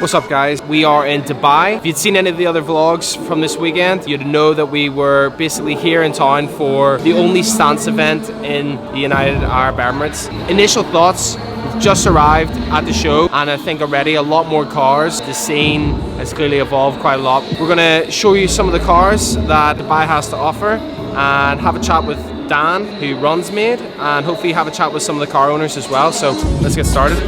What's up guys? We are in Dubai. If you'd seen any of the other vlogs from this weekend, you'd know that we were basically here in town for the only stance event in the United Arab Emirates. Initial thoughts, we've just arrived at the show and I think already a lot more cars. The scene has clearly evolved quite a lot. We're going to show you some of the cars that Dubai has to offer and have a chat with Dan, who runs Made, and hopefully have a chat with some of the car owners as well. So let's get started.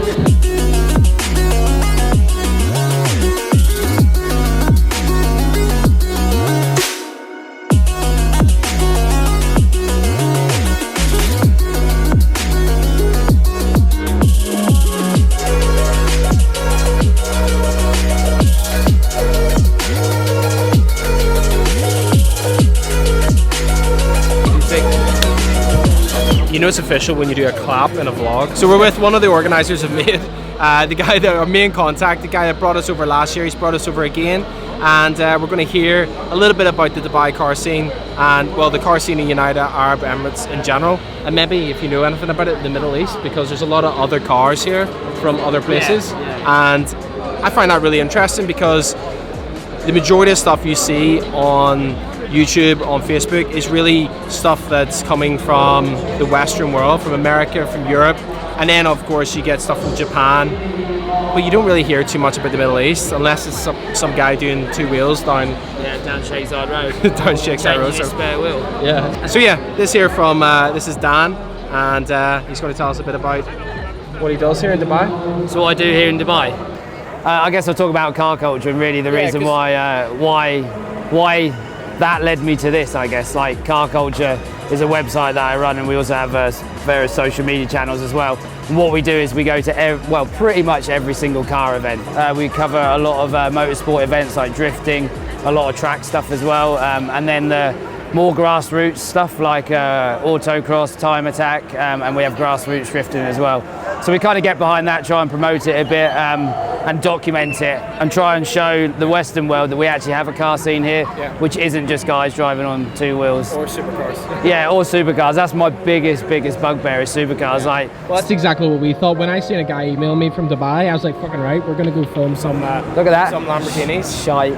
You know it's official when you do a clap in a vlog. So we're with one of the organizers of Made, the guy that our main contact, the guy that brought us over last year. He's brought us over again, and we're going to hear a little bit about the Dubai car scene and, well, the car scene in United Arab Emirates in general, and maybe if you know anything about it, the Middle East, because there's a lot of other cars here from other places. And I find that really interesting because the majority of stuff you see on YouTube, on Facebook, is really stuff that's coming from the Western world, from America, from Europe, and then of course you get stuff from Japan, but you don't really hear too much about the Middle East unless it's some guy doing two wheels down Shakes Hard Road. down Shakes Hard Road. So spare wheel. Yeah. So yeah, this here from this is Dan, and he's going to tell us a bit about what he does here in Dubai. So what I do here in Dubai, I guess I'll talk about car culture and really the reason why that led me to this, I guess. Like, Car Culture is a website that I run, and we also have various social media channels as well. And what we do is we go to pretty much every single car event. We cover a lot of motorsport events like drifting, a lot of track stuff as well, and then the more grassroots stuff like autocross, time attack, and we have grassroots drifting as well. So we kind of get behind that, try and promote it a bit, and document it, and try and show the Western world that we actually have a car scene here, which isn't just guys driving on two wheels. Or supercars. Yeah, or supercars. That's my biggest bugbear, is supercars. Like, well, that's exactly what we thought. When I seen a guy email me from Dubai, I was like, fucking right, we're gonna go film some look at that. Some Lamborghinis. Shite.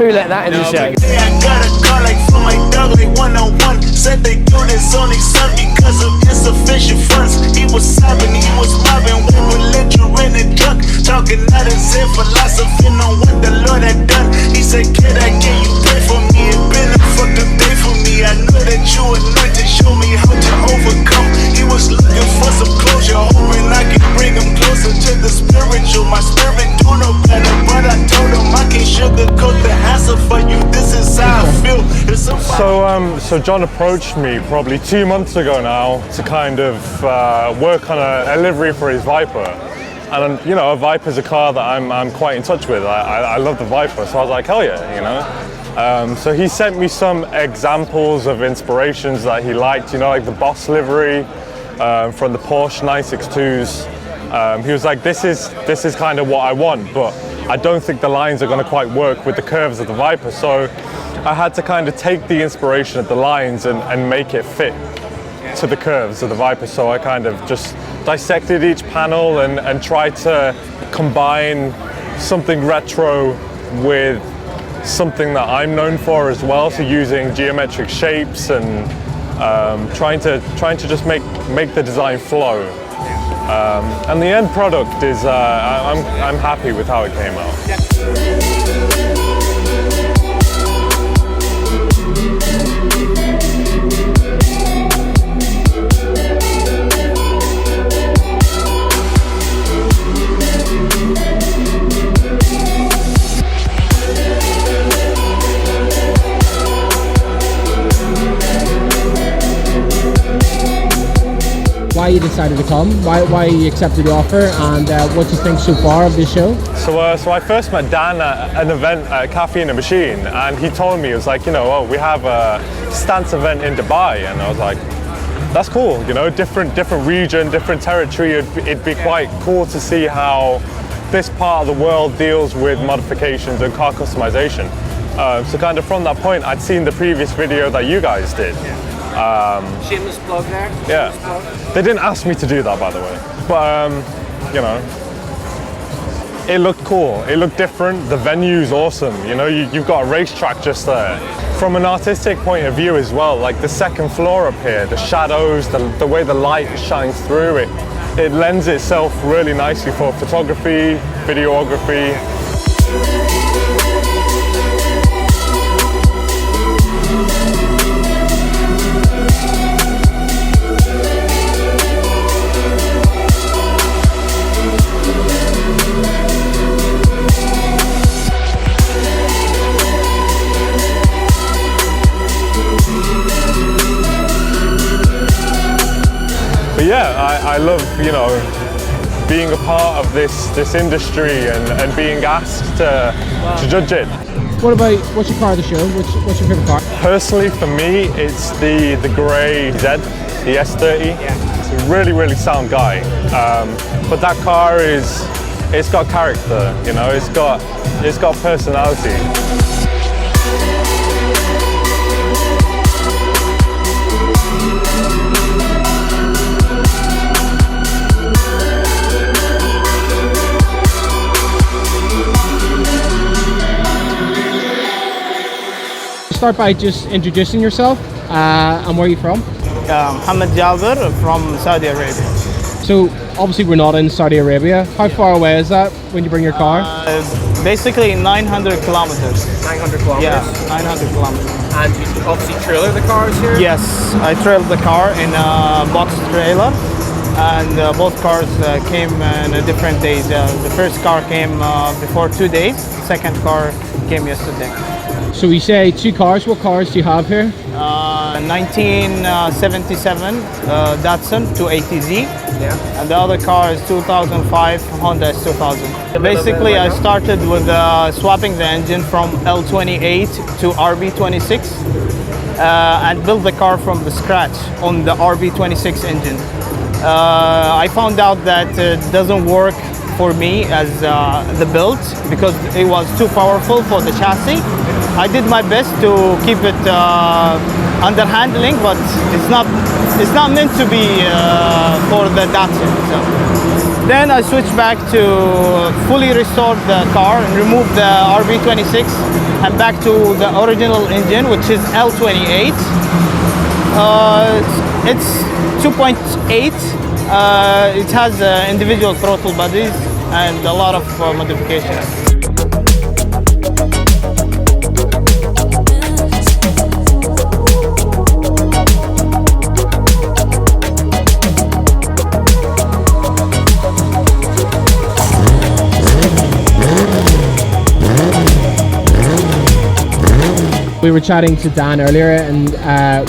Who let that in the show? I got a car like from my dog, like 101. Said they do this only son because of insufficient funds. He was sobbing, he was mobbing, we would let you in the truck. Talking out of Zen philosophy on what the Lord had done. He said, kid, I can you pray for me? It been a fucked up day for me. I know that you anointed, show me how to overcome. He was looking for some closure, hoping I could bring him closer to the spiritual. My spirit don't know better, but I told him I can't sugarcoat the answer for you. This is how I feel. So John approached me probably 2 months ago now to kind of work on a livery for his Viper. And you know, a Viper's a car that I'm quite in touch with. I love the Viper, so I was like, hell yeah, you know. So he sent me some examples of inspirations that he liked, you know, like the Boss livery from the Porsche 962s. He was like, this is kind of what I want, but I don't think the lines are going to quite work with the curves of the Viper. So I had to kind of take the inspiration of the lines and make it fit to the curves of the Viper. So I kind of just dissected each panel and tried to combine something retro with something that I'm known for as well. So using geometric shapes and trying to just make the design flow. And the end product is, I'm happy with how it came out. Why you decided to come, why you accepted the offer, and what you think so far of this show? So I first met Dan at an event at Cafe in a Machine, and he told me, it was like, you know, oh, we have a stance event in Dubai, and I was like, that's cool, you know, different region, different territory. It'd be quite cool to see how this part of the world deals with modifications and car customization. So kind of from that point, I'd seen the previous video that you guys did. Shameless plug there. Yeah. They didn't ask me to do that, by the way. But, you know, it looked cool, it looked different, the venue's awesome, you know, you've got a racetrack just there. From an artistic point of view as well, like the second floor up here, the shadows, the way the light shines through it, it lends itself really nicely for photography, videography. But yeah, I love, you know, being a part of this industry and being asked to judge it. What's your car of the show? What's your favorite car? Personally, for me, it's the grey Z, the S07. Yeah. It's a really sound guy. But that car it's got character, you know, it's got personality. Start by just introducing yourself and where are you from? Mohammed Jalber from Saudi Arabia. So obviously we're not in Saudi Arabia. How far away is that when you bring your car? Basically 900 kilometers. 900 kilometers. Yeah, 900 kilometers. And you obviously trailer the cars here? Yes, I trailed the car in a box trailer, and both cars came in different days. The first car came before 2 days, the second car came yesterday. So we say 2 cars. What cars do you have here? 1977 Datsun 280Z, Yeah. and the other car is 2005 Honda S2000. Basically, I started with swapping the engine from L28 to RB26 and built the car from the scratch on the RB26 engine. I found out that it doesn't work for me as the build because it was too powerful for the chassis. I did my best to keep it under handling, but it's not meant to be for the Datsun. So. Then I switched back to fully restore the car and remove the RB26 and back to the original engine, which is L28. It's 2.8. It has individual throttle bodies and a lot of modifications. We were chatting to Dan earlier, and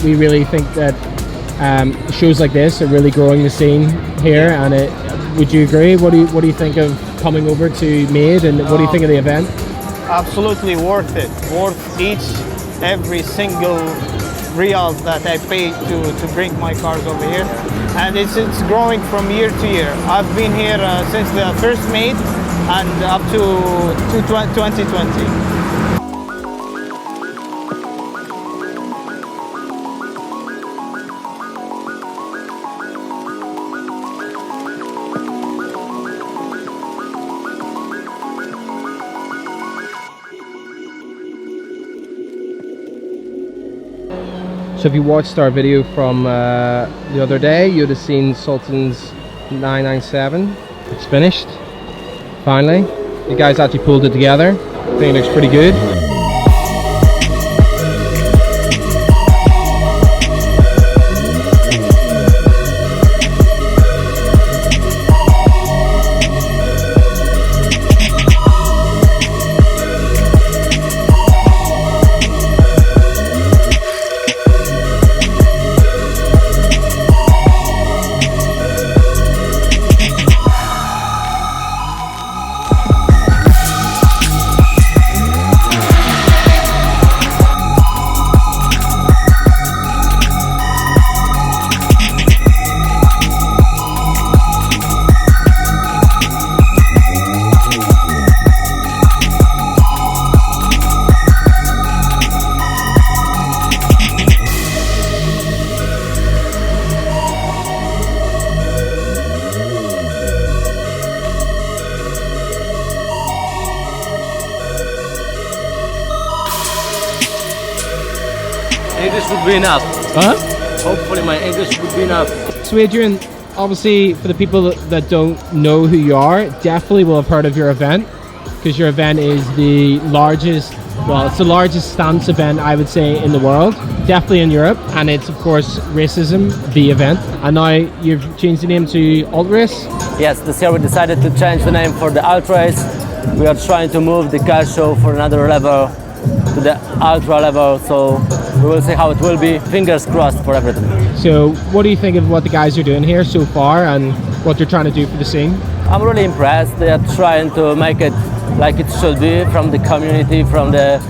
we really think that shows like this are really growing the scene here. And would you agree? What do you think of coming over to Made, and what do you think of the event? Absolutely worth it. Worth every single real that I paid to bring my cars over here, and it's growing from year to year. I've been here since the first Made and up to 2020. So if you watched our video from the other day, you'd have seen Sultan's 997. It's finished, finally. You guys actually pulled it together. I think it looks pretty good. English would be enough. Huh? Hopefully my English would be enough. So Adrian, obviously for the people that don't know who you are, definitely will have heard of your event, because your event is the largest, well, it's the largest stance event I would say in the world, definitely in Europe, and it's of course Racism, the event. And now you've changed the name to Alt Race. Yes, this year we decided to change the name for the Ultra Race. We are trying to move the car show for another level, to the ultra level, so we will see how it will be. Fingers crossed for everything. So what do you think of what the guys are doing here so far and what they're trying to do for the scene? I'm really impressed. They are trying to make it like it should be, from the community, from the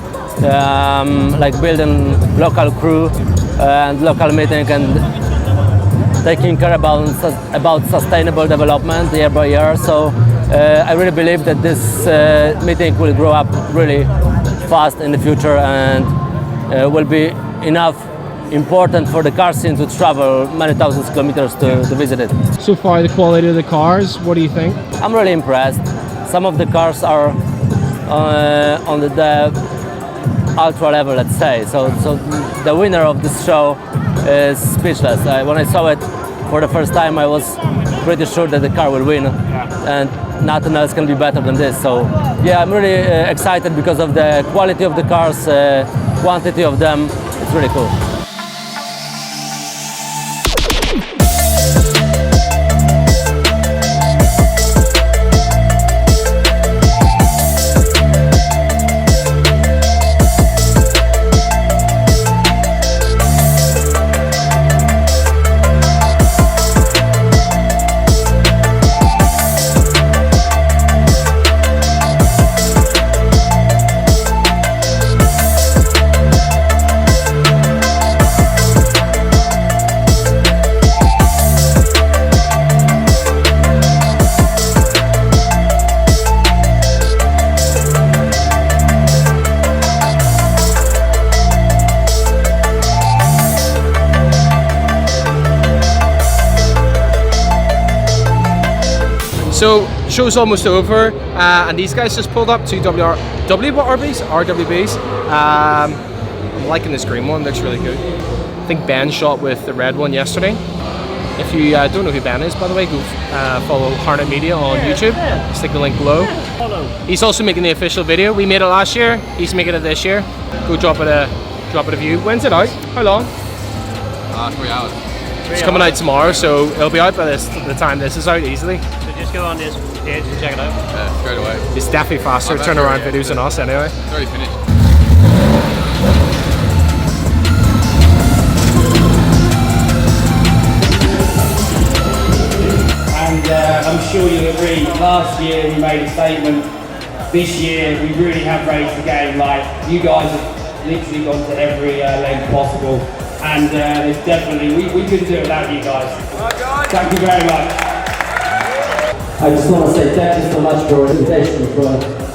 like building local crew and local meeting and taking care about sustainable development year by year. So I really believe that this meeting will grow up really fast in the future and will be enough important for the car scene to travel many thousands of kilometers to visit it. So far, the quality of the cars, what do you think? I'm really impressed. Some of the cars are on the ultra level, let's say. So the winner of this show is speechless. When I saw it for the first time, I was pretty sure that the car will win, and nothing else can be better than this. So yeah, I'm really excited because of the quality of the cars, quantity of them. It's really cool. So show's almost over, and these guys just pulled up to RWBs. I'm liking this green one, looks really good. I think Ben shot with the red one yesterday. If you don't know who Ben is, by the way, go follow Harnett Media on YouTube. Stick the link below. He's also making the official video. We made it last year. He's making it this year. Go drop it a view. When's it out? How long? 3 hours. It's coming out tomorrow, so it'll be out by the time this is out easily. So just go on this page and check it out. Yeah, straight away. It's definitely faster turnaround videos than us anyway. It's already finished. And I'm sure you'll agree, last year we made a statement, this year we really have raised the game. Like, you guys have literally gone to every length possible, and it's definitely, we couldn't do it without you guys. Thank you very much. I just want to say thank you so much for the invitation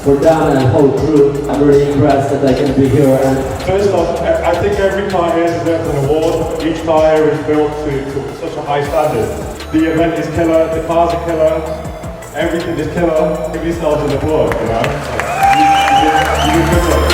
for Dan and the whole crew. I'm really impressed that I can be here. And First off, I think every car here deserves an award. Each car here is built to such a high standard. The event is killer, the cars are killer, everything is killer. Give yourselves an award, you know? You did good work.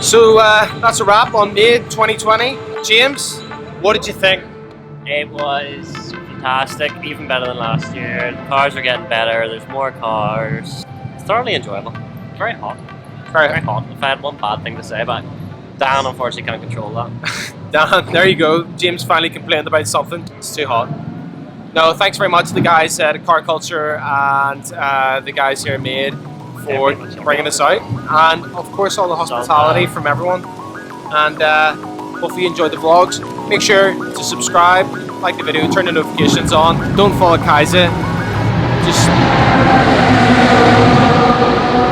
So that's a wrap on May 2020. James, what did you think? It was fantastic, even better than last year. The cars are getting better, there's more cars. It's thoroughly enjoyable. Very hot. Very hot. If I had one bad thing to say about it, Dan unfortunately can't control that. Dan, there you go. James finally complained about something. It's too hot. No, thanks very much to the guys at Car Culture and the guys here at Made for bringing us out, and of course all the hospitality from everyone, and hopefully you enjoyed the vlogs. Make sure to subscribe, like the video, turn the notifications on, don't follow Kaiser, just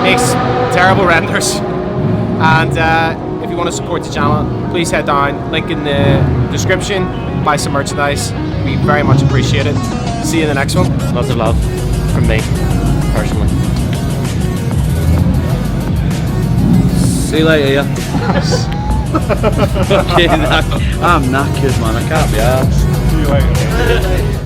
makes terrible renders, and if you want to support the channel, please head down, link in the description, buy some merchandise, we very much appreciate it. See you in the next one. Lots of love from me, personally. See you later, yeah. Fucking I'm knackered, man. I can't be arsed. See you later.